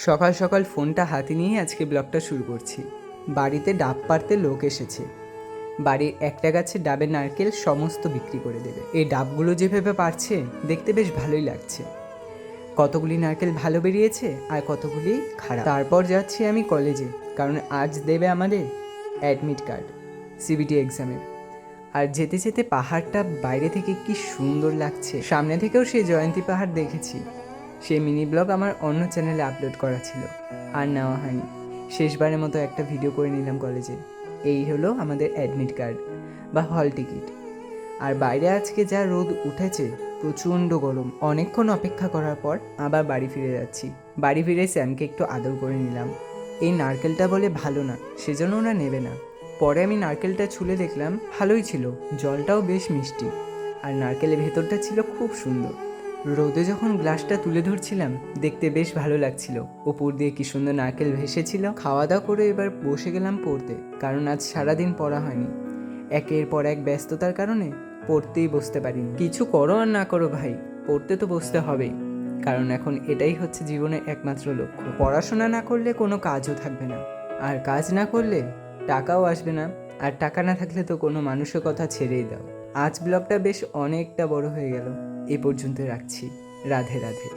সকাল সকাল ফোনটা হাতে নিয়ে আজকে ব্লগটা শুরু করছি। বাড়িতে ডাব পাড়তে লোক এসেছে। বাড়ির একটা গাছে ডাবের নারকেল সমস্ত বিক্রি করে দেবে। এই ডাবগুলো যেভাবে পারছে দেখতে বেশ ভালোই লাগছে। কতগুলি নারকেল ভালো বেরিয়েছে আর কতগুলি খারাপ। তারপর যাচ্ছি আমি কলেজে, কারণ আজ দেবে আমাদের অ্যাডমিট কার্ড সিবিটি এক্সামের। আর যেতে যেতে পাহাড়টা বাইরে থেকে কি সুন্দর লাগছে। সামনে থেকেও সেই জয়ন্তী পাহাড় দেখেছি। সেই মিনি ব্লগ আমার অন্য চ্যানেলে আপলোড করা ছিল, আর নেওয়া হয়নি। শেষবারের মতো একটা ভিডিও করে নিলাম কলেজে। এই হলো আমাদের অ্যাডমিট কার্ড বা হল টিকিট। আর বাইরে আজকে যা রোদ উঠেছে, প্রচণ্ড গরম। অনেকক্ষণ অপেক্ষা করার পর আবার বাড়ি ফিরে যাচ্ছি। বাড়ি ফিরে স্যামকে একটু আদর করে নিলাম। এই নারকেলটা বলে ভালো না, সেজন্য ওরা নেবে না। পরে আমি নারকেলটা ছুলে দেখলাম ভালোই ছিল, জলটাও বেশ মিষ্টি, আর নারকেলের ভেতরটা ছিল খুব সুন্দর। রোদে যখন গ্লাসটা তুলে ধরছিলাম, দেখতে বেশ ভালো লাগছিল। উপর দিয়ে কি সুন্দর নারকেল ভেসেছিল। খাওয়া দাওয়া করে এবার বসে গেলাম পড়তে, কারণ আজ সারাদিন পড়া হয়নি। একের পর এক ব্যস্ততার কারণে পড়তেই বসতে পারিনি। কিছু করো আর না করো ভাই, পড়তে তো বসতে হবেই, কারণ এখন এটাই হচ্ছে জীবনের একমাত্র লক্ষ্য। পড়াশোনা না করলে কোনো কাজও থাকবে না, আর কাজ না করলে টাকাও আসবে না, আর টাকা না থাকলে তো কোনো মানুষের কথা ছেড়েই দাও। আজ ব্লগটা বেশ অনেকটা বড় হয়ে গেল, এ পর্যন্ত রাখছি। রাধে রাধে।